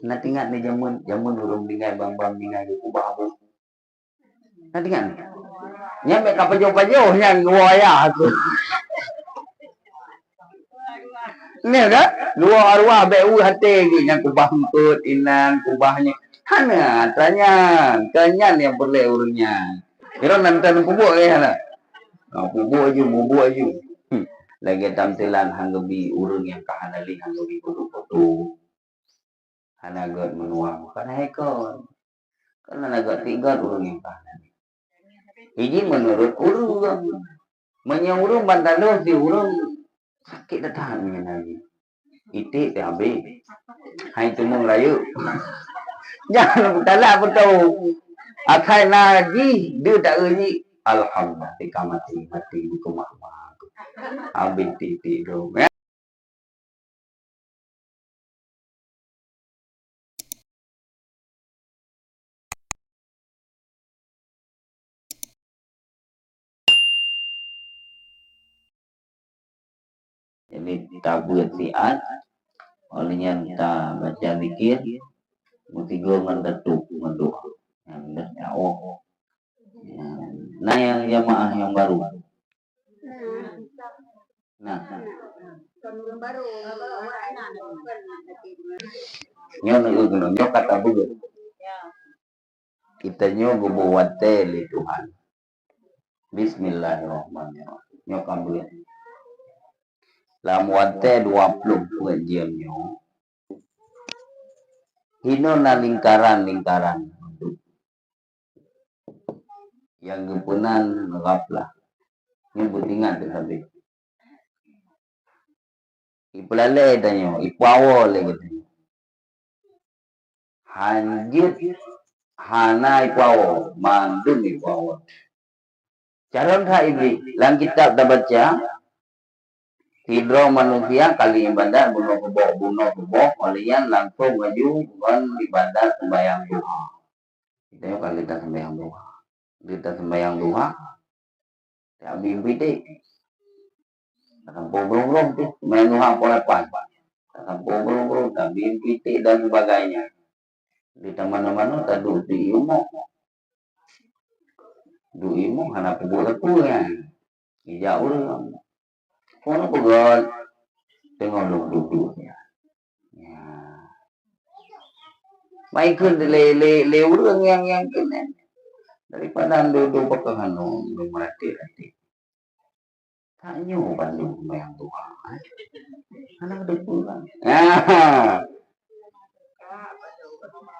Nak ingat ni jamun urung dingai bang dingai ku babu. Nak ingat ni. Nyampe ka pajo-pajo yang waya aku. Ni dah dua arwah be hati yang kubah mengkut inan kubahnya. Hana tanya kenyan yang boleh urungnya. Kira nanti kubuk ya lah. Kubuk aja. Lagi tampilan hanggebi urung yang kahanali hanggebi foto-foto. Hana god menuang kana hekon. Karena agak tiga urung yang kahanali. Ini menurut urung. Menyurung bantalos di urung sakit datang lagi. Itik habis. Hai tumung rayu. Jangan bertalak betul. Akai lagi dia tak uji. Alhamdulillah mati buku mak. Habis titik dong. Jadi tabut siat olehnya kita baca zikir mutigo mendetuk mendoa yang berdoa. Nah yang jamaah yang baru. Nah, nyo kata begitu. Kita nyo buat tele Tuhan. Bismillahirrahmanirrahim. Nyo kambuh. Lam wate 20 pengajian nyo. Hino na lingkaran. Yang gempunan ngaplah. Ini butingan habis. Ipulale danyo, ipawo gitu. Hanjut hana ipawo, mandun ipawo. Calon iblis, lang kitab dah baca. Hidro manusia kali ibadah bunuh kebok, kalian langsung maju dengan ibadah sembahyang duha. Kita kali kita sembahyang duha. Tak mimpi dek. Sampai belum tu, main duha polepan. Sampai belum, tak mimpi dek dan sebagainya. Di mana-mana tak duduk di ilmu. Du ilmu hana pebuk ya. Ijau orang. Kono pegon tengok duduknya. Ya. Maikun le urang yang kena. Daripada duduk pekangan merati. Tak nyu Bandung yang tua. Anak udah pulang.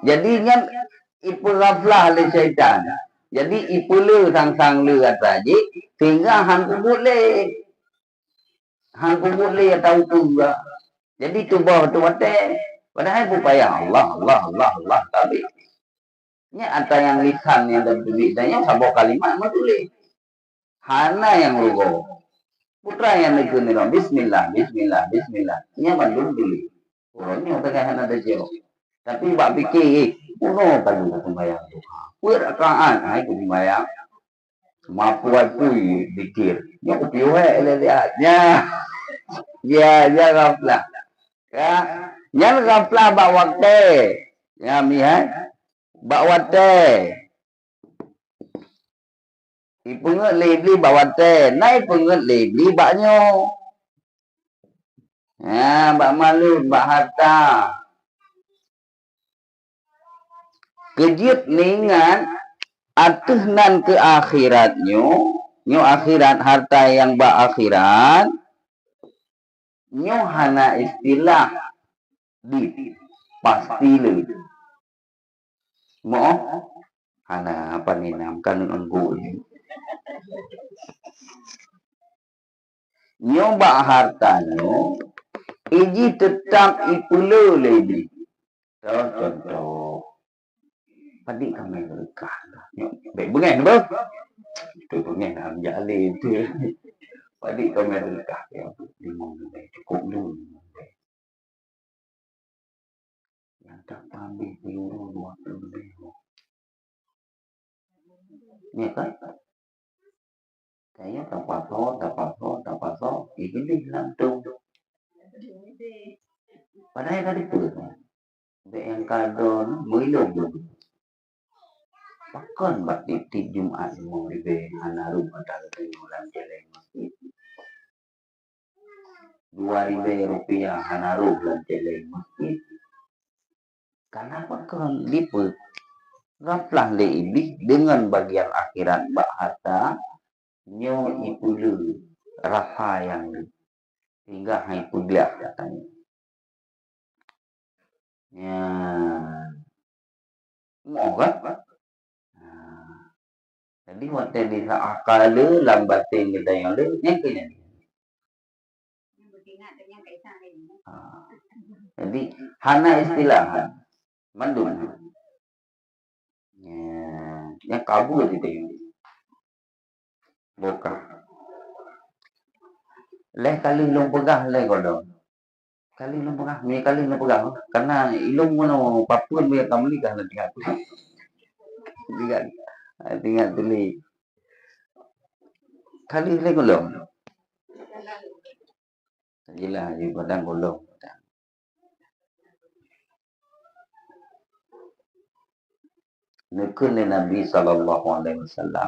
Jadi kan ipul raflah le syaitan. Jadi ipul sang le kata ji sehingga hang kubule. Hang kubule tahu tu juga. Jadi tu bawa tu mate. Padahal upaya Allah tapi nya ada yang lisan yang dan tulis dan yang sabok kalimat mau tulis. Hana yang lugo. Putra yang negeri ni Bismillah. Nya bandung tulis. Orangnya tak hana ada jauh. Tapi bak fikir, uno bandung sembahyang duha. Rakaat ai ku sembahyang. Mampu pui dikir. Nya ku piwe lihatnya. Ya gaplah. Ya, yang gaplah bak waktu. Ya mihan. Bak waktu. Ipungut lebli bak waktu. Naik pungut lebli baknyo. Ya, bak malu, bak harta. Kejut ningan atuhnan ke akhiratnyo. Nyo akhirat harta yang bak akhirat. Nyo hana istilah di pasti le. Mo hana apa ni namkan enggu ni. Nyo bak harta nyo iji tetap ipulu lebih. Contoh. Padik kami berkah. Baik bengen apa? Itu bengen ham jali tu. Padik kami berkah ya. Limong lebih cukup dulu. Yang tak ambil peluru 20 lebih. Ni kan? Kayaknya tak pasal. Ini lantung. Padahal tadi tu. yang kadon muilung pakon bat di Jumat mau di hanaru pada bulan jeleng masjid 2.000 rupiah hanaru bulan jeleng masjid kenapa kon liput gaplah le iblis dengan bagian akhirat bak harta nyo ipulu rasa yang hingga hai pudah katanya ya mau kan jadi waktu di akal lambatin kita yang le nyeknya jadi hana istilah mandun ya kabul itu yang buka leh kali long pegah leh kodong kali long pegah mi kali long pegah karena ilung mono papun mi kamli kan tinggal tinggal tuli kali leh kodong jelah di padang kodong Nukun Nabi sallallahu alaihi wasallam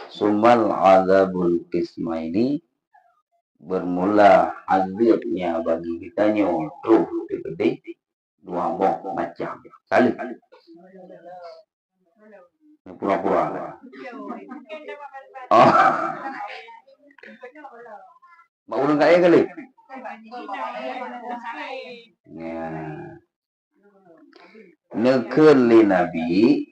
Sumal azabul qismaini bermula azabnya bagi kita nyoto gede dua macam kali pura-pura oh mau ulang kaya kali ya Nukun Nabi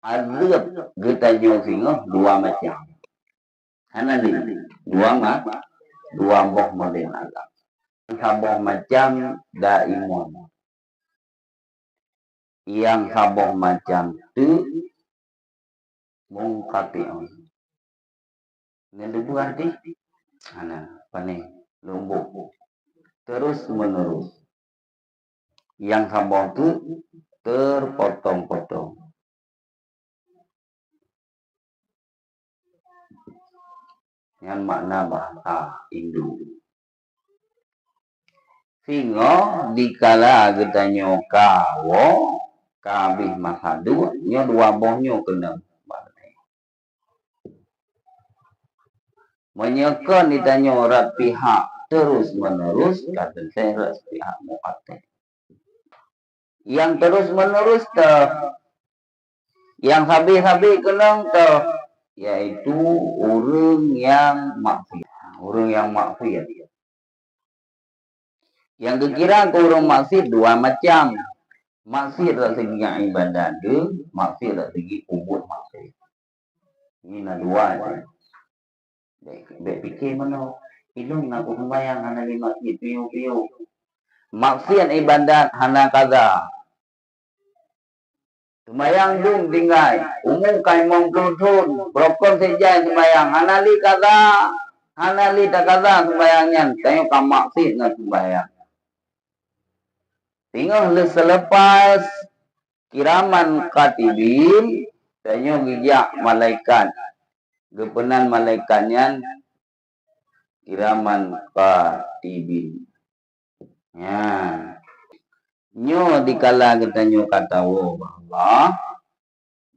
azab kita nyoto dua macam Hana ni dua boh model azab. Saboh macam daimun. Yang saboh macam tu mungkati'un. Ini dua arti. Hana, pani, lumbuk. Terus menerus. Yang saboh tu terpotong-potong. Yang makna bahasa Hindu. Sehingga dikala kita nyokawo kabih masadu nyo dua bohnya kena menyokon ditanya rat pihak terus menerus kata saya pihak mu'atteh yang terus menerus yang habis-habis kena yaitu orang yang maksiat yang dikira ke orang maksiat dua macam maksiat dari segi ibadah maksiat dari segi ubud maksiat ini dua baik fikir mana ilung nak sembahyang hana di masjid piu-piu maksiat ibadat hana kaza sembahyang dung tinggal umum kai mong plutun brokon sejai sembahyang hana li kaza hana li tak kaza sembahyangnya tayo ka maksiat na sembahyang tinggal selepas kiraman katibin tayo gijak malaikat gepenan malaikatnya kiraman katibin ya nyo dikala kita nyo katawo bahwa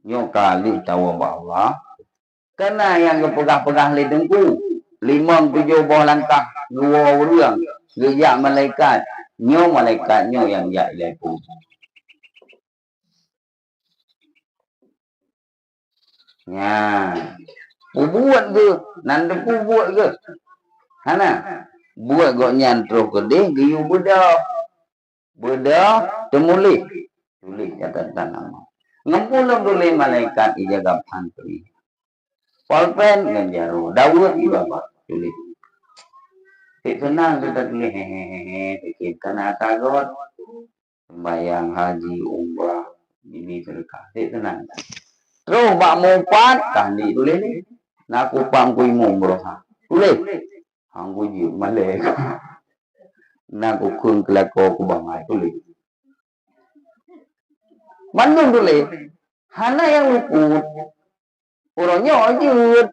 nyo kali tawo bahwa kena yang kepegah-pegah lidengku 5-7 buah langkah 2 orang gejak malaikat nyo yang jak lepu ya buat ke nanda buat ke hana buat gok nyantro gede giyu beda temulih tulis catatan nama ngempulung dulu malaikat ijaga pantri polpen ngejaru Daud ibaba tulis senang kita tulis hehehe kita natagot sembayang haji umrah ini sedekah senang terus bak mumpat kandi tulis ni nak upang kui umrah tulis hanggu ji malek nak ukun kelako ku bangai tulis mandung tulis hana yang luput orangnya ajut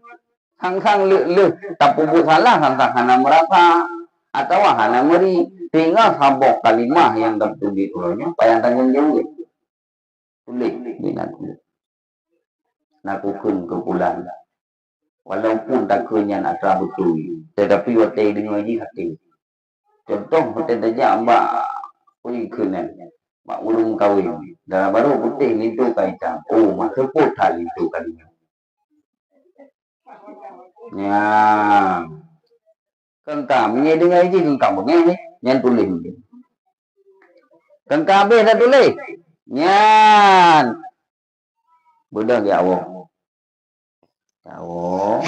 sang-sang le tapi bu salah sang hana merasa atau hana meri tinggal sabok kalimah yang tertulis ulangnya payah tanggung jawab tulis minat nakukun kepulan walaupun tak kenyan asal betul tetapi hotel dengan haji hati contoh hotel saja mbak pun kenan mbak ulung kawin dalam baru putih itu kaitan oh masa putar itu kalinya ya kengkam nghe dengan haji kengkam nghe ni nyan tulis kengkam habis dah tulis nyan budak ya Allah tahu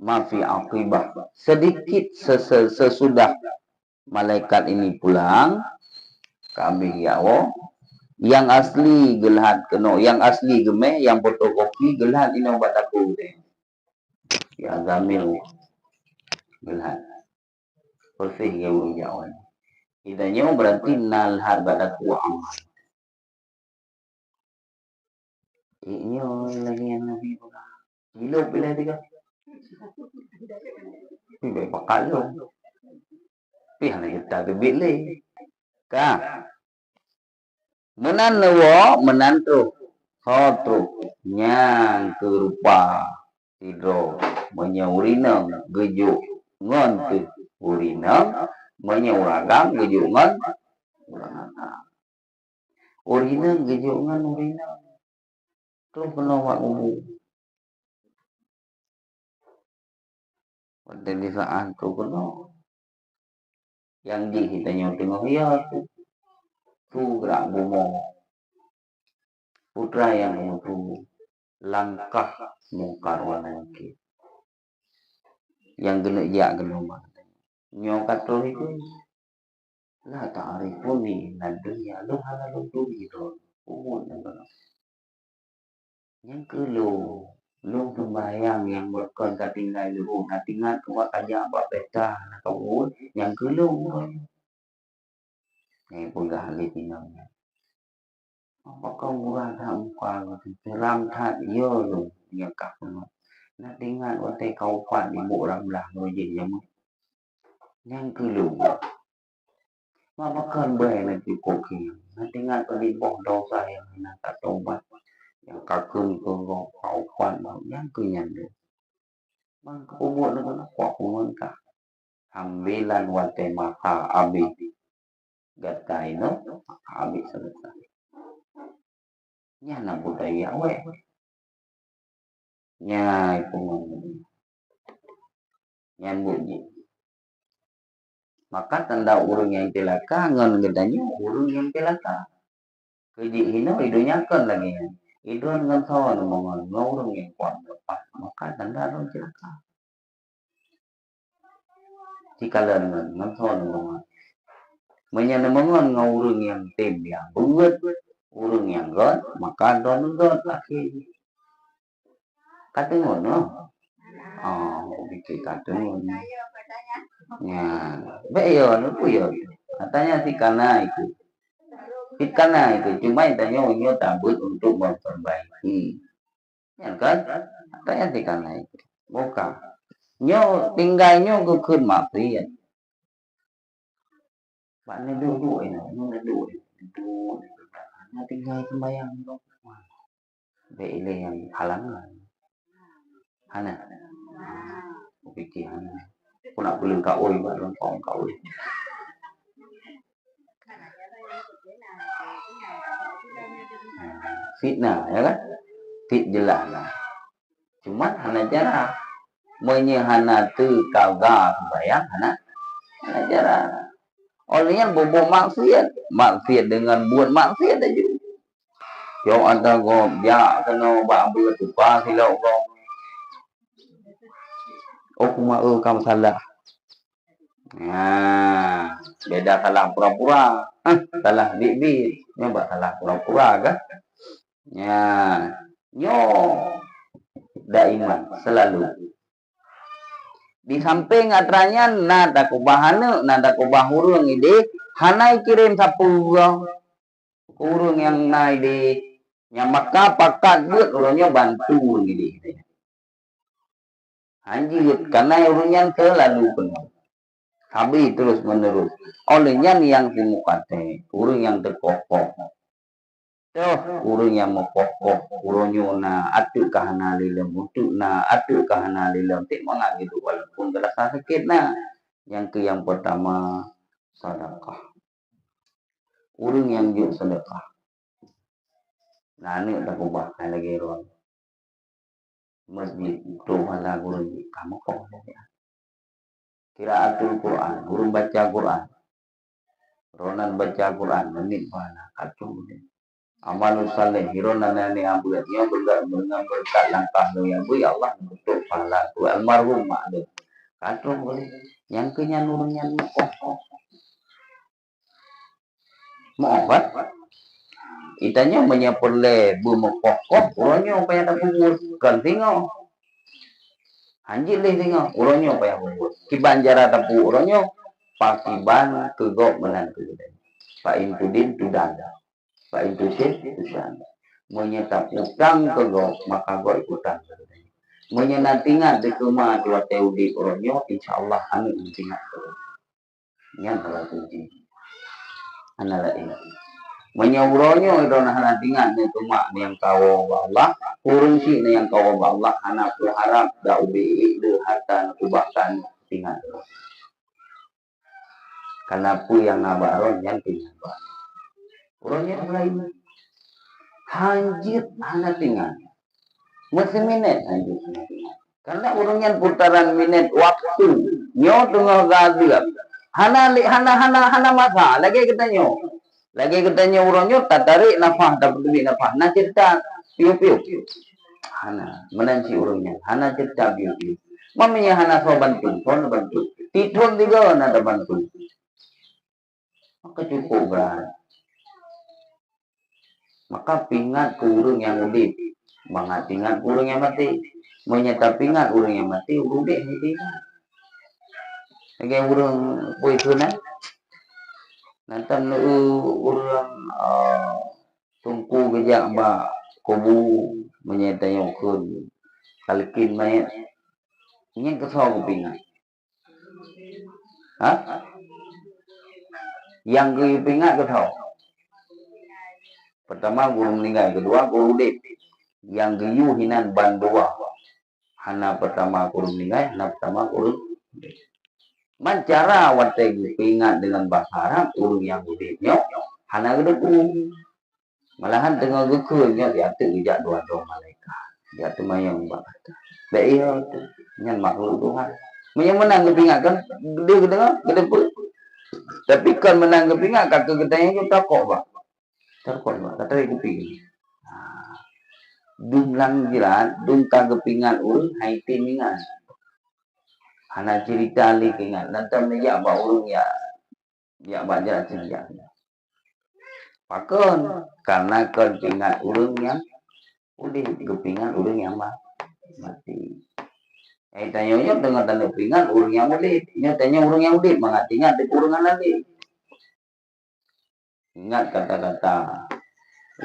mafi akibah sedikit sesudah malaikat ini pulang kami ya Allah yang asli gelhat keno yang asli geme yang fotokopi gelhat ini obat aku ya gamil gelhat bersih ya Allah idanya berarti nal harba aku amal ini lagi yang nabi gila bila tiga baik pakal lo pihak kita bebele ka menantu hotu nyang kerupa tidro menyaurina gejuk ngon ke urina menyauragang gejuk ngon urina gejuk ngon urina tu penawak umum pada di saat tu kena yang di kita tengok ya tu gerak bomo putra yang itu langkah mungkar wanaki yang gena ya gena mah nyokat tu itu lah ta'rifuni nadunya lu halal tu gitu umum yang kelu lu sembahyang yang berkon katinggal lu natingan kuat aja apa peta nak kau yang kelu ni pun dah ahli pinangnya apa kau murah dah muka ram that yo lu yang kak natingan waktu kau kuat di orang lah ngojek yang kelu makan bae nanti koki natingan di bawah dosa yang nak tak tobat yang kakung kau kuat mau yang kunyan dia mang kubur itu nak kuat kuat ambilan wate maka abi gatai no abi selesai nya nak budaya we nya itu nyan bunyi maka tanda urung yang celaka ngon gedanya urung yang celaka keji hino idunya kan lagi idun ngan thon mongon ngurung yang kuat lepas maka tanda urung celaka jika len ngan thon mongon menyenemongon ngurung yang tim yang bungut urung yang god maka don god lagi kateng ngono oh bikin kateng ngono ya beyo nu puyo katanya si kana itu cuma intanya nyo tabut untuk memperbaiki ya kan katanya si kana itu bukan nyo tinggalnya kekun maksiat bạn nên đưa đuổi này nó là đuổi nó tinggal sembayang vậy là halang rồi hana pikiran aku nak belum kau baru kau fitnah ya kan fit jelas lah cuma hana cara menyehana tu kau ga bayang hana cara olehnya bobo maksiat dengan buat maksiat aja yo anda go ya kena bambu tu pa silo go oh kuma kamu salah nah beda salah pura-pura salah bibi nyoba salah pura-pura kan ya nyo daiman selalu di samping atranya nada kubahana nada kubahurung ide hanai kirim sapurang urung yang nai di yang maka pakat buat orangnya bantu ide Anjir, karena urunyan selalu penuh. Habis terus menerus. Olehnya yang simukate, urung yang terkokoh. Tuh, urung yang mokokok, urunyo na atu kahana lilem, untuk na atu kahana lilem. Tik mana gitu, walaupun terasa sakit na. Yang pertama, sedekah. Urung yang juk sedekah. Nah, ini udah kubah lagi ruang. Masjid, rumah lah urung kamu kok. Qiraatul Quran, guru baca Quran. Ronan baca Quran, menit mana kacung. Amalus saleh, hironan nani ambulatnya berkat langkah yang bu ya Allah untuk pahala tu almarhum maklum. Kacung boleh. Yang kenya nurunnya kok. Mau obat? Itanya menyaperle bumokok, orangnya apa yang tak kubur? Kan tinggal. Anjir deh tinggal, orangnya apa yang kubur? Kibanjara tapu orangnya pakiban kegok menan kegok. Pak Intudin tudanda. Pak Intudin tudanda. Menyetap utang kegok maka gok ikutan. Menyenatingan di rumah dua teudi orangnya, insya Allah anu intingat. Yang salah kunci. Analah ini. Menyauronyo itu nah natingan ni tumak ni yang kawo Allah, kurung si ni yang kawo Allah, anak ku harap da ubi de hatan kubakan tinggal. Karena pu yang ngabaron yang tinggal. Kurangnya lain. Hanjit anak tinggal. Masih minit hanjit. Karena urungnya putaran minit waktu. Nyo tengah gagal. Hana masa lagi kita nyo. Lagi katanya urangnya tak tarik nafas, tak peduli nafas. Nah cerita piu-piu. Hana, menanci urangnya. Hana cerita piu-piu. Mamanya hana so bantu, bantu. Titun juga ada bantu. Maka cukup berat. Maka pingat ke urang yang udip. Mangat pingat ke urang yang mati. Menyata pingat urang yang mati, udip mati. Lagi urang puitunan. Nanti urang tungku gejak ba kubu menyetanya ukun kalikin mayat ini kesal kupingan. Hah? Yang kupingan kesal. Pertama guru meninggal, kedua guru dip. Yang geyu hinan bandua. Hana pertama guru meninggal, hana pertama guru dip. Mancara wate kupingan dengan bahasa Arab urung yang udipnya hana gedekung. Malahan tengah gekurnya diatur tidak dua malaikat. Diatur mayang bakata. Baik iya tu. Nyan makhluk Tuhan. Menang kepingat kan gede pun. Tapi kan menang kepingat kakak gedanya kita kok ba. Terkot ba. Kata kuping. Dumlang jiran, dum kagepingan urung hai timingan. Hana cerita li kingat. Nanti menjak ba urung ya banyak cerita. Pakon karena kepingan urung yang udah kepingan urung yang mati. Tanya dengan tanda pingan urung yang udip. Tanya urung yang udip mengatinya di urungan lagi. Ingat kata-kata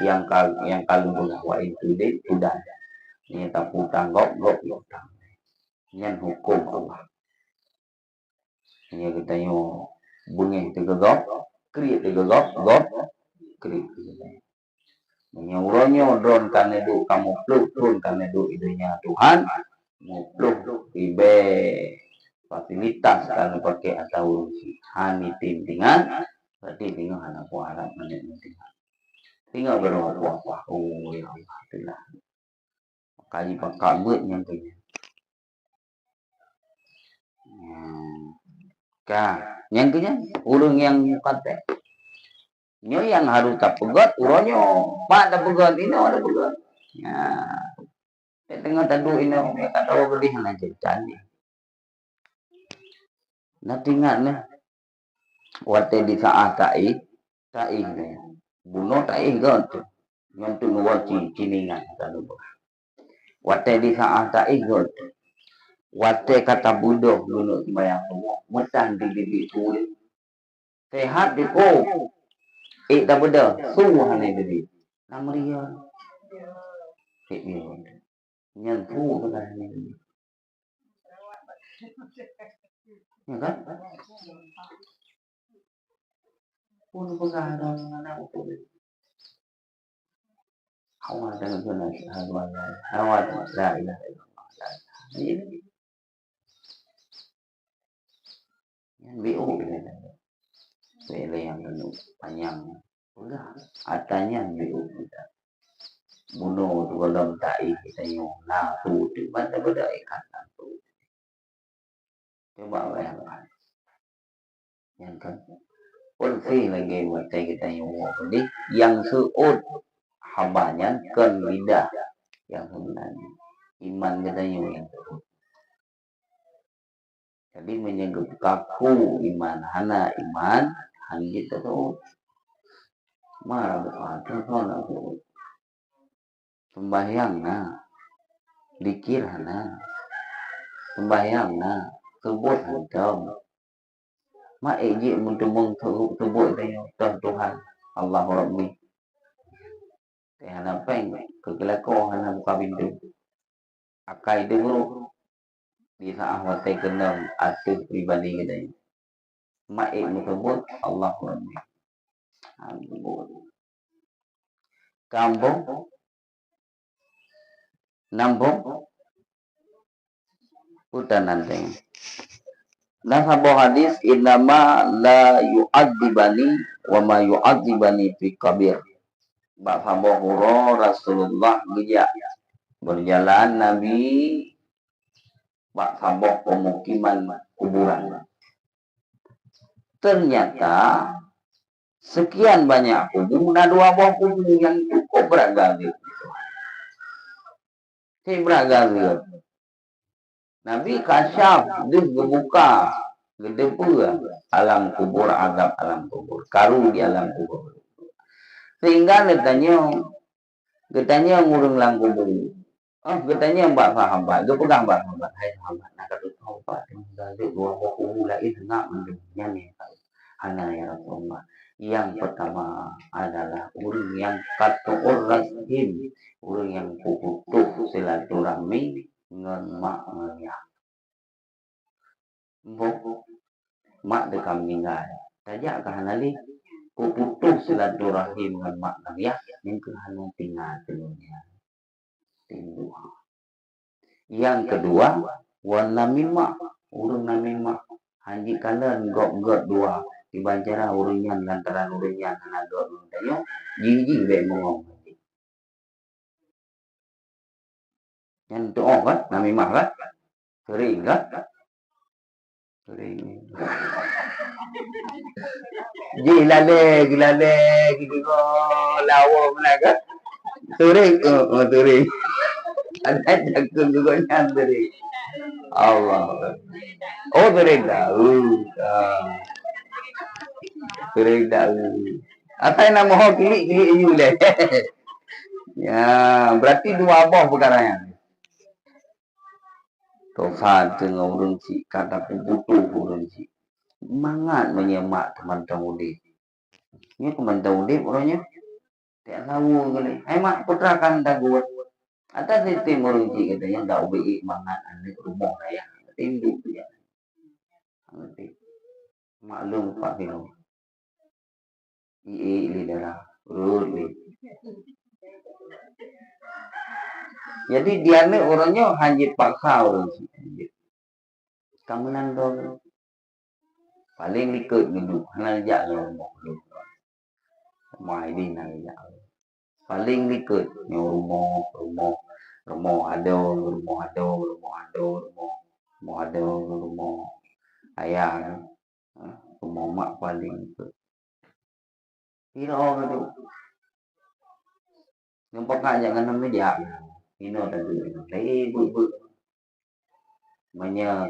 yang kalung wa itu dip sudah. Ini tak putang gok utang. Ini hukum Allah. Ini kita nyo bunyi tiga gok, kriik tiga gok, kriik. Menyuruhnya drone karena itu kamu pluk drone karena itu idenya Tuhan. Mupluk ibe fasilitas kalau pakai atau hani tintingan berarti tinggal anak harap menentukan tinggal berapa oh ya Allah itulah kali pakai buat yang punya yang punya urung yang kata nyo yang harus tak pegat uronyo pak tak pegat ini ada pegat ya tengah tadu ini kata orang beli hanya jadi nah tinggal nih waktu di saat tai nih bunuh tai kan tu nyentuh nuwat ciningan kalau waktu di saat tai kan waktu kata budoh dulu bayang semua metang di bibir kulit sehat di ko tak beda semua hanya bibir namanya nyentuh kan Ya kan? Pun pegang anak itu. Awal dengan sunnah awal la ilaha illallah. Ini yang BO ini. Bele yang panjang. Enggak, atanya BO kita. Bunuh tu dalam tai kita yang tu di mana benda ikan tu. Coba bayangkan. Yang kan polisi lagi macam kita yang jadi yang suud hambanya kan lidah yang sebenarnya iman kita yang suud. Jadi menyebut kaku iman hana iman hanya terus marah berkata soal aku sembahyang dikir sembahyang sebut hantam mak eji mentumung sebut Tuhan Allah Rabbi hana peng kegelako hana buka pintu akai dulu di saat watai kenal atur pribadi kita ini mak sebut Allah Rabbi kampung nambung hutan nanteng. Nah sebuah hadis innama la yu'adzibani wa ma yu'adzibani fi kabir. Mbak Fabohuro Rasulullah gejak berjalan Nabi Mbak Faboh pemukiman kuburan. Ternyata sekian banyak kubur, nah 2 buah kubur yang cukup beragam. Beragam. Nabi kasyaf dia buka gedebua alam kubur azab alam kubur karu di alam kubur sehingga getanya ngurung lang kubur getanya mbak sahabat dia pegang mbak sahabat hai sahabat nak kata sahabat dari 2 kubur lain enggak mendungnya nih hana ya Rasulullah yang pertama adalah orang yang kata orang yang putus silaturahmi ngan mak ngaya mak dekam meninggal tajak ke hanali ku putus silaturahim ngan mak ngaya yang ke hanu tinggal dunia yang kedua wan namimah urang namimah haji kalian gok dua dibancara urangnya lantaran urangnya hanaga urangnya jiji be ngomong yang tu kan namimah kan sering kan sering gila gitu lawa menaga sering sering ada jagung juga nyantri Allah sering tahu apa yang nama kili le ya berarti 2 buah perkaranya Tofa dengan urun si kata butuh urun si mangat menyemak teman-teman udip. Ini teman-teman udip orangnya tak tahu kali. Hai mak putra kan daguat. Atas sistem urun si katanya tak ubi mangat anak rumah raya. Tindu tu ya. Ngerti. Maklum Pak Bino. Ili darah. Urut. Jadi dia ni orangnya hanya paksa orang si. Kamunan dong. Paling ikut dulu. Hanya jak ngomong dulu. Mai đi này paling ikut rumah ayah rumah mak paling ikut hino gitu nampak aja kan namanya hino tadi ibu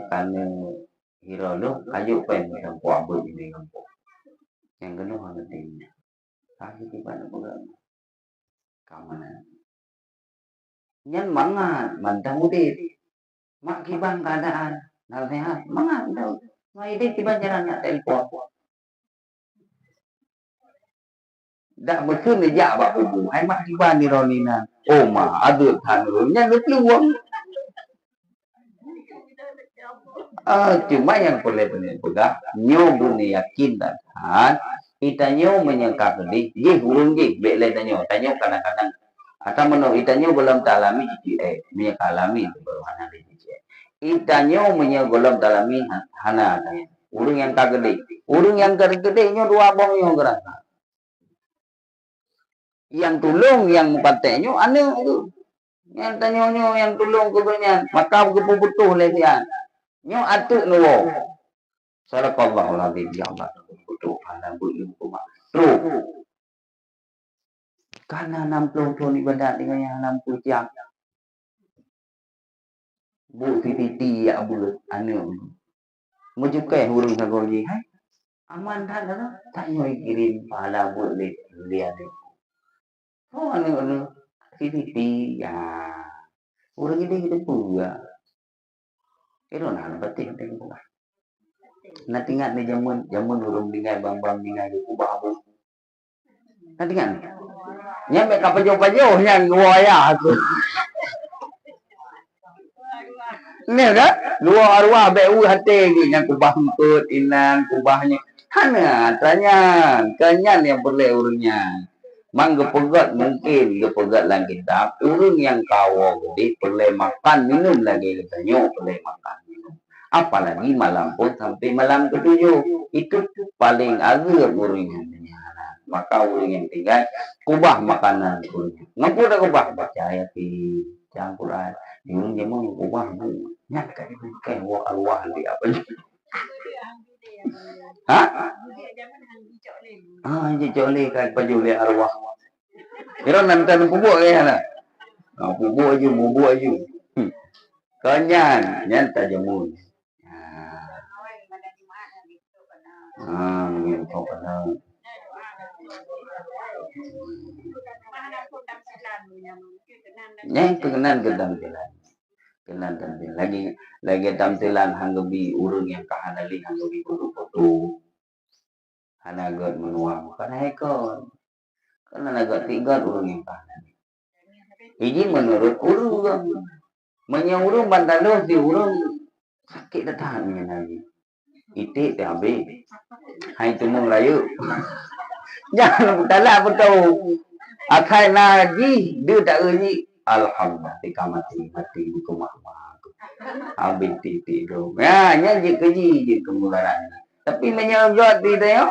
kan hiro lu kayu pen yang kuat ini kampung yang kedua nanti tapi di mana pula keamanan nyan mangat mantang udit mak kibang keadaan nal sehat mangat tau mai dit tiba jalannya telepon dak betul ni jak bak bubu hai mak kibang ni ronina oh ma adut han nya lu peluang Cuma yang boleh pegang nyo guna yakin dan itanyo menyangka gede hurung bele tanyo kadang-kadang atau menurut itanyo belum talami menyakalami itu baru hana itanyo belum talami hana urung yang kagede nyo dua bong nyo gerasa yang tulung yang patenyo ane itu yang tanyo yang tulung kudunya maka betul lesian nyo atuk nuwo sallallahu alaihi ya Allah betul hana bulung kuma karena 60 tahun ibadat dengan yang 60 jam bu titi ya bulut anu mujukai hurung sagoji hai aman dah tak nyoi kirim pahala bulit lihat anu titi ya hurung ini kita pula itu nah penting pula nanti ingat nih jamun hurung dingai bang dingai kubah abu nanti ingat nyampe kapajo yang gua aku ini dah dua arwah bu hati yang kubah emput inang kubahnya hana tanya kenyan yang boleh urungnya mang gepegat mungkin gepegat lagi tak urung yang kawo gede boleh makan minum lagi katanya boleh makan minum apalagi malam pun sampai malam ketujuh itu paling agak urungnya maka urung yang tinggal kubah makanan urungnya ngampun dah kubah baca ayat di Al-Quran urung jamu kubah nyak kayak wah arwah di apa jole kan pajule arwah. Kira nanti pupuk kaya pupuk aja. Kanyan, nyan tajamun. Gitu kan. Kenan lagi tampilan hanggabi urung yang kahanali hanggabi foto hanagot menuang karena ekor karena agak tiga urung yang kahanali ini menurut urung menyurung bandalo si urung sakit datangnya lagi itik THB hai tumung layu jangan talak betul akai lagi dia tak uji alhamdulillah mati kumah ambil titik dong ya nyanyi keji kemularan tapi menyerot di teo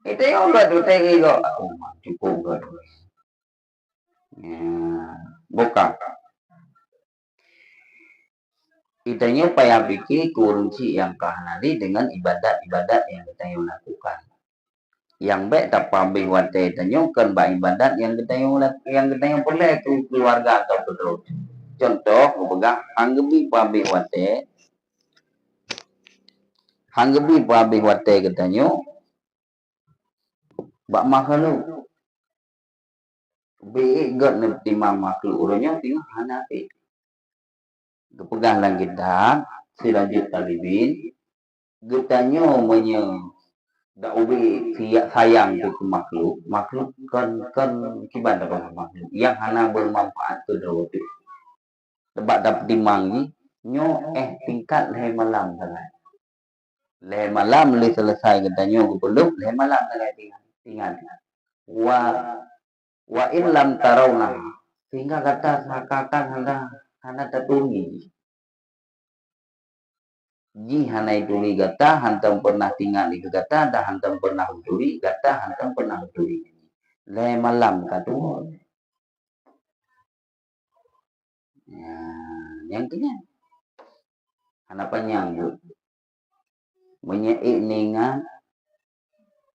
itu yang buat tu teo cukup buat buka itanya payah pikir kunci yang kahanali dengan ibadat-ibadat yang kita yang lakukan yang baik tak pambil wate itanya kan ibadat yang kita yang boleh tu keluarga atau betul contoh pegang hanggebi pambil wate katanya bak makhluk be got nanti makhluk urangnya tinggal hanapi kepegang langit dah selanjut talibin getanya dak ubi sayang ke makhluk kan kiban apa makhluk yang hana bermanfaat ke dalam tempat dapat dimangi nyo tingkat leh malam sangat leh malam le selesai katanya belum leh malam sangat tinggal wa in lam tarawna sehingga kata sakakan hana tertungi ji hana ituli gata hantam pernah tinggal di gata dah hantam pernah uturi gata hantam pernah uturi le malam katu ya yang kenya hana penyambut menyeik ninga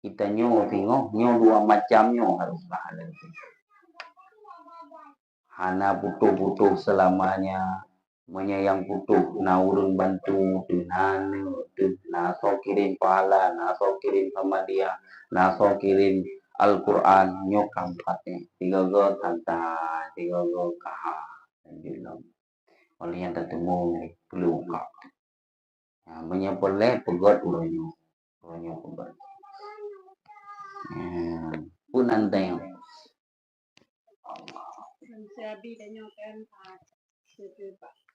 kita tengok dua macamnya harus pahala hana putuh selamanya menyayang putuh na urun bantu tunan na so kirim pahala na so kirim sama dia na so kirim Al-Quran nyokam katnya tiga go kaha oleh yang tertemu belum kak menyapoleh pegot uranyo pegot pun anteng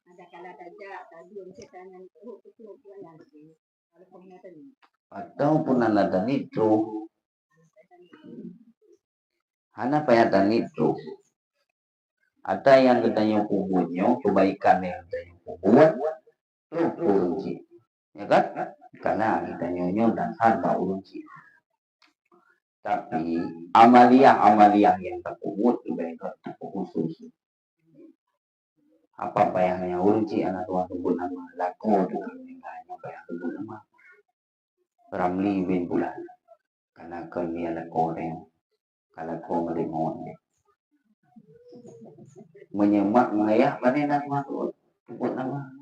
Ada kala tajak, tadi setan yang itu nanti. Kalau pengingat ini. Ataupun ada nitro. Hana payah nitro. Ada yang katanya kubunyo, kebaikan yang katanya kubun, itu urunci. Ya kan? Karena kita nyonyo dan harba urunci. Tapi amalia yang terkubur itu khusus. Apa yang urunci anak tua kubun nama lako itu meninggalnya bayang kubun nama Ramli bin Bulan. Karena kerja lako yang kalau kau melimon menyemak mengayah mana nama kubun nama.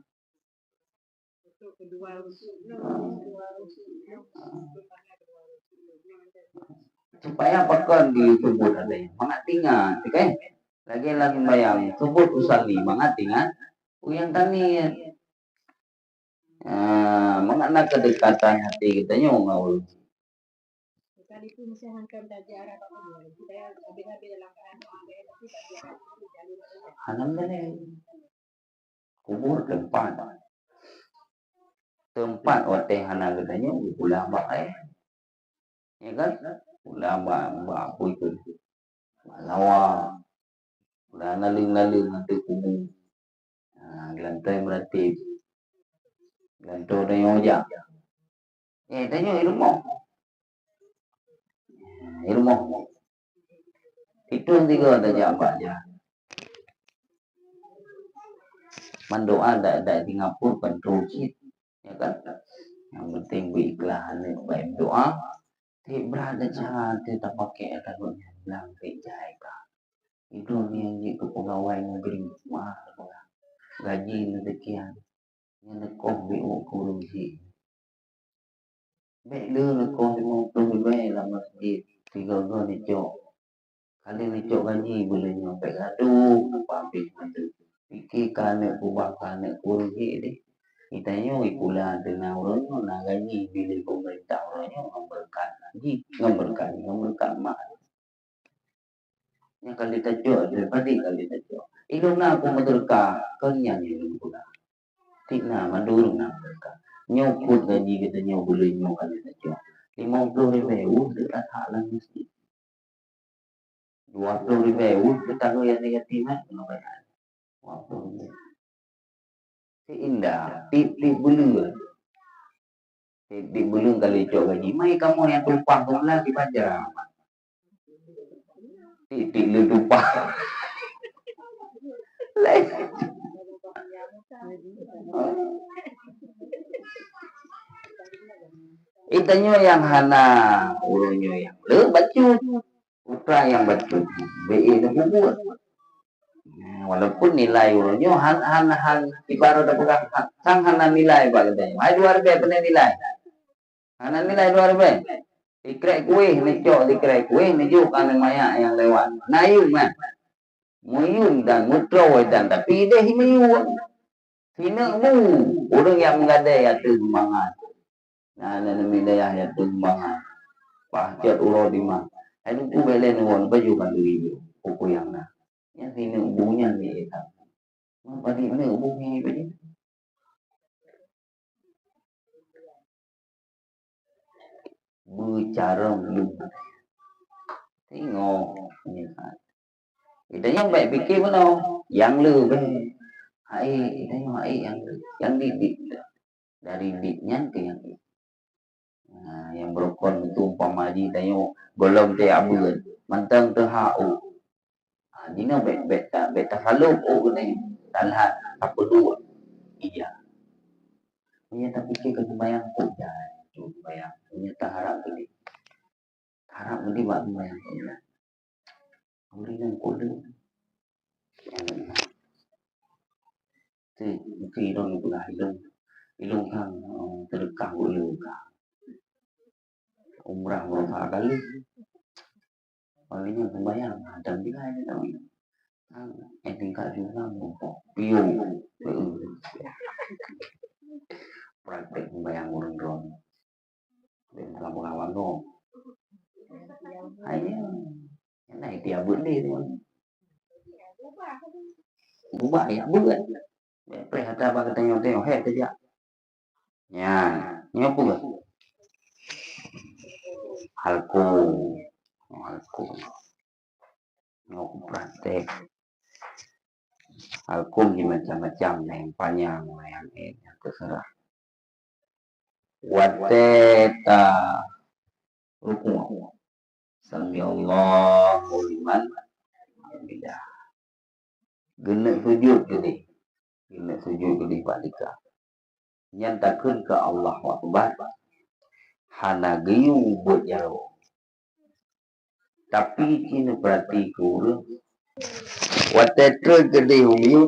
Supaya apakah disebut ada yang mengatingan, kan? Lagi bayang sebut usali mengatingan, uyang tani mengenai kedekatan hati kita nyongol. Kali itu misalkan daerah apa kita beda-beda langkah Hanam deh, kubur tempat oteh hana katanya ulama ya kan? Ulama apa itu? Lawa, udah naling nanti kubur. Lantai berarti lantai ada yang ojak. Tanya ilmu. Itu yang tiga ada jawab aja. Mendoa ada di ngapur pentrujit, ya kan? Yang penting berikhlas, baik doa. Tidak berada jahat, tidak pakai takutnya bilang kerja itu yang itu pegawai negeri mahal, gaji sekian, yang nekong biu kurunci. Baik lu nekong 50 baik lah masjid, 3 ni cok. Kali ni cok gaji boleh nyampe gaduh, apa habis mantu. Fikirkan nak kubahkan nak kurunci deh. Kita nyo pula dengan orang nak gaji bila pemerintah orangnya memberkat gaji, memberkat mak. Yang kali tajok daripada kali tajok. Ilmu na aku memberkat kenyang ilmu pula. Tina mandurung na berkat. Nyokut gaji kita nyo boleh nyo kali tajok. 50,000 dekat hak lah mesti. 20,000 kita yang negatif nak bayar. 20,000. Indah, tip bulu. Tip bulu kali cok gaji. Mai kamu yang tumpang tu lagi baca. Tip lu tumpang. Itanyo yang hana, ulunyo yang le bacut. Putra yang bacut. BE na bubur. Walaupun nilai ulunyo han ibarat bukan sang hana nilai pak katanya. Ai 2 pernah nilai. Hana nilai 2. Dikrek kuih necok dikrek kuih nejuk kan maya yang lewat. Nayung mah. Muyung dan mutro dan tapi deh muyung. Hina mu orang yang menggadai ya semangat. Nah namanya ya semangat. Pahciat ulo di mah. Aduh tu belen won baju kan dulu. Buku yang nah. Yang sini bunyinya ni tak. Padi mana bunyi ni? Bicara belum. Tengok ni kan. Kita yang baik fikir mana? Yang lebih. Hai, kita yang didik dari didiknya ke yang nah, yang berokon itu umpama haji tanya golong te abun mantang te hau. Jina bet faluk ni dalhat apa dua. Iya. Punya tapi ke bayang ko jangan bayang punya harap beli. Harap beli bak bayang ko. Beli nang kode. Khi đó nó là ilong kang terdekat ilong kang umrah berapa kali palingnya membayar dan bila ini tahu tingkat juga mau piu praktek membayar orang dan kawan-kawan dong hanya cái này tiap bữa đi thôi ubah ya bukan Pre hata ba tengok-tengok he saja. Ya, ni apa ke? Halkum. Halkum. Ngok praktek. Halkum di macam-macam yang panjang, yang ini, yang terserah. Wateta rukun. Sami Allahu liman hamidah. Genek sujud gede. Genek sujud gede balika. Nyatakan ke Allah Akbar. Hana gayung buat jauh. Tapi kini berarti kurang. Wateta gede humiu.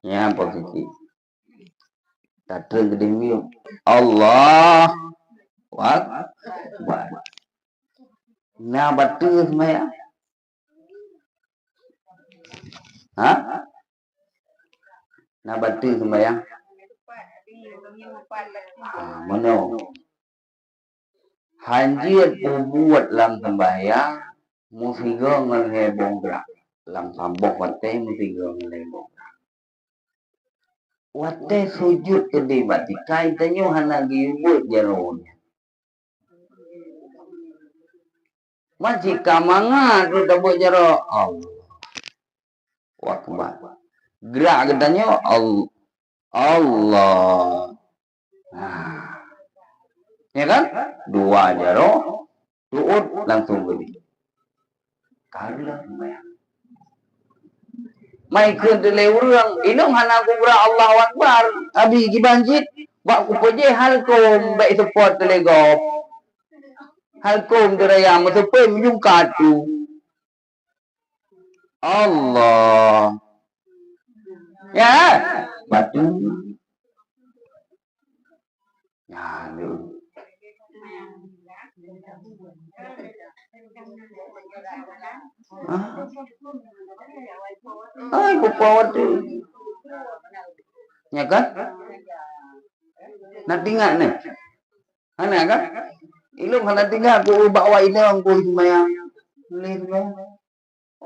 Ya posisi. Tatra gede humiu. Allah Akbar. Nah batu semaya. Hah? Nah batu semaya. Mana? Hanjir buat dalam sembahyang musiga ngelebong gerak. Dalam sambok wate musiga ngelebong gerak. Wate sujud gede bati kaitannya hana giwut jaronya. Masih kamanga tu tabuk jaro Allah Akbar. Gerak katanya Allah. Nah. Ya kan? Dua jaro tuut langsung gede. Karla sembahyang. Mai keun teu leureung, inung hana kubra Allahu Akbar. Abi gi banjit, bak ku poje halkom bae support telegop. Halkom teraya mesepe menjung katu. Allah. Ya, batu. Ya, lu. Ay, kupawat tu. Ya kan? Natinga ni. Ana kan? Ilum hana tinggal ku bawa ini orang ku sembahyang. Boleh sembahyang.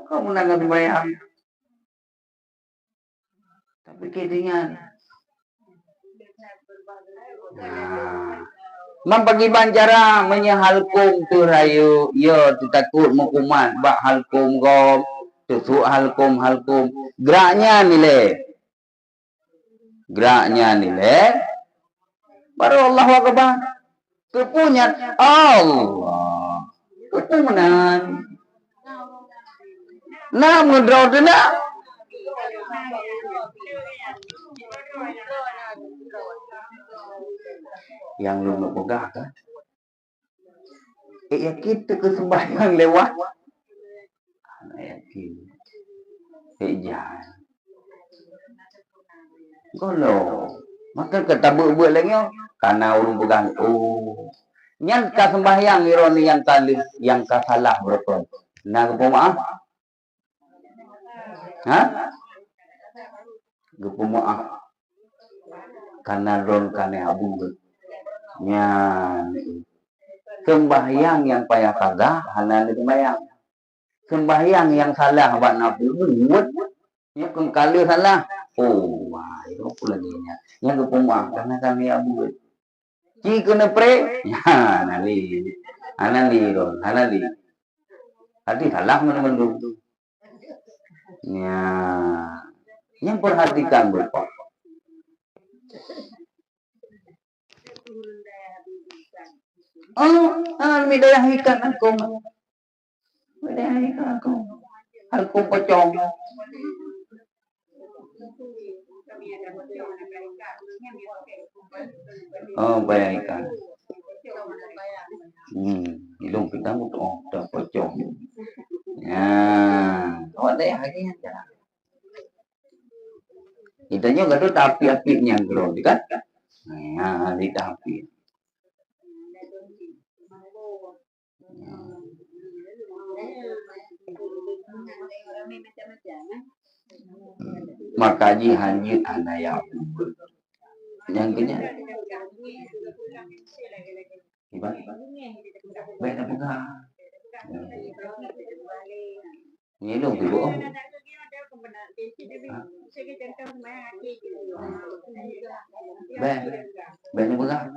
Kau menangkan sembahyang. Tapi ketinggal. Membagi bancara menyahalkum tu rayu. Ya, tu takut mukumat. Bak halkum gom. Tusuk halkum. Geraknya nilai. Geraknya nilai. Baru Allah Akbar. Kepunya Allah. Kepunan. Nah, mendraw tu nak. Yang lu nak pegang kan? Ya kita ke sembahyang lewat. Yakin. Jangan. Kalau maka kata buat lagi karena urung pegang. Oh. Yang ka sembahyang ironi yang tali yang ka salah berapa. Nah kepo maaf. Hah? Kepo maaf. Karena ron kane abu. Nya sembahyang yang payah kagak hana sembahyang. Sembahyang yang salah abang nabi buat. Nya kengkali salah. Oh, wah, itu pula dia. Yang kepo karena kami abu. Jika kena pre, ya, nali, anali. Hati salah menurut tu. Ya, yang perhatikan berapa. Midayah ikan aku. Aku pocong. Bayangkan. Ilung kita mutu dah pocong. Ya, ada yang lagi aja. Itanya enggak tuh tapi-apinya gitu kan? Nah, di tapi. Maka hanyut anak yang kenya. Gimana? Beda pegang. Ini dong ibu. Ben bekas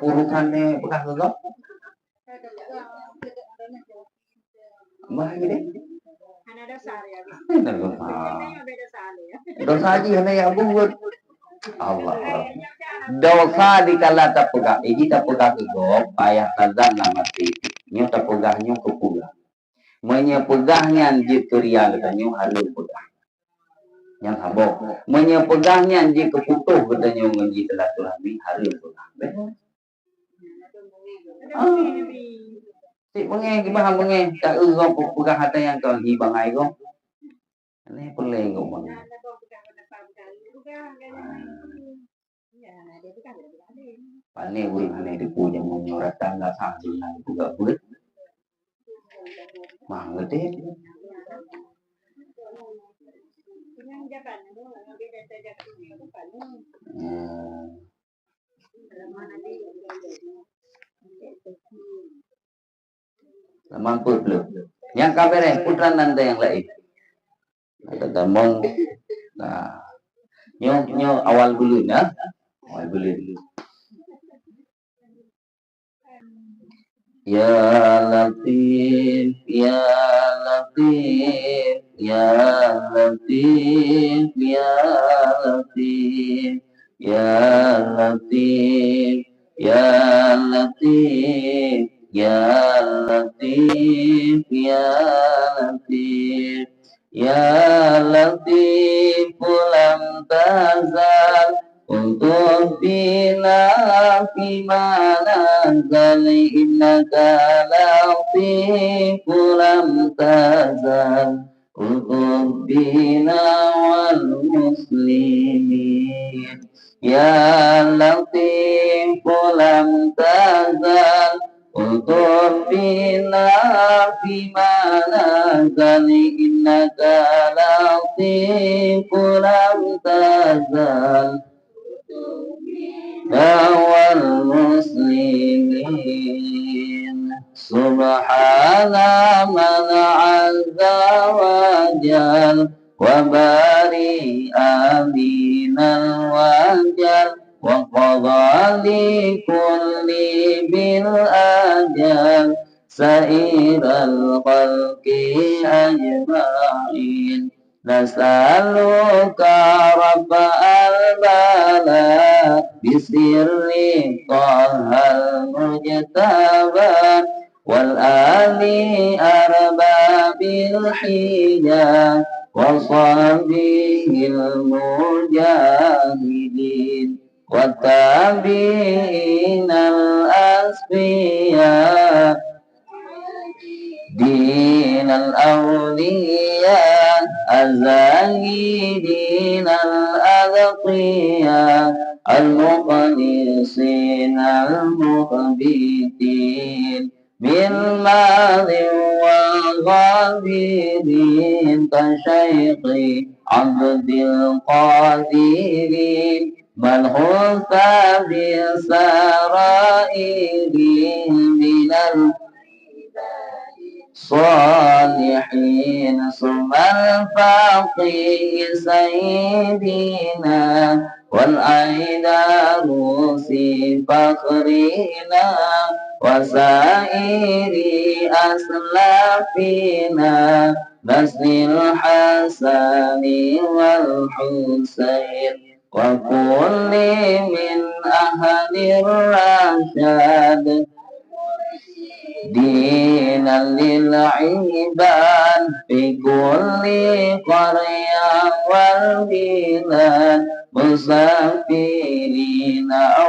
urusannya bekas itu bahaya deh. Dosa aja hanya ya buat Allah. Dosa dikala tak pegang, ini tak pegang itu payah tazan nama mati. Nyo tak pegahnya kepulah. Menyepegahnya jituria katanya halus pegang. Yang habok. Menyepegahnya jika keputuh katanya ngaji silaturahmi halus pegang. Si pengen gimana pengen tak urang pegang hati yang kau hibang ai kau. Ini peleng kau bang. Pane wih ane dipuja menyorat tangga sambil nang juga buat. Mangga deh. Mampu belum? Yang kabarnya putra nanda yang lain. Kata mong, nah, nyo awal dulu ya, awal dulu. Ya Latif, ya Latif, ya Latif, ya Latif, ya Latif, ya Latif, ya Latif, ya Latif, ya Latif, lam tazal untuk bila fi mana zali innaka latif lam tazal untuk bila wal muslimin ya latif lam tazal untuk bila fi mana zali innaka latif lam tazal wal muslimin subhana man azza wa jal wa bari aminal wajal wa qadha li kulli bil ajal sairal khalqi ajma'in nas'aluka rabbal bala bisirri tahal mujtaba wal ali arbabil hija wa sahbihil mujahidin wa tabi'inal asfiya دين الأولياء الزاهدين الأذقياء المخلصين المخبتين بالماض والغابرين كشيخ عبد القادرين بل خذ بسرائر من الصالحين ثم الفقيه سيدنا والأيداروس فخرنا وسائر أسلافنا نسل الحسن والحسين وكل من أهل الرشاد دينا للعباد في كل قرية والبلاد مسافرين أو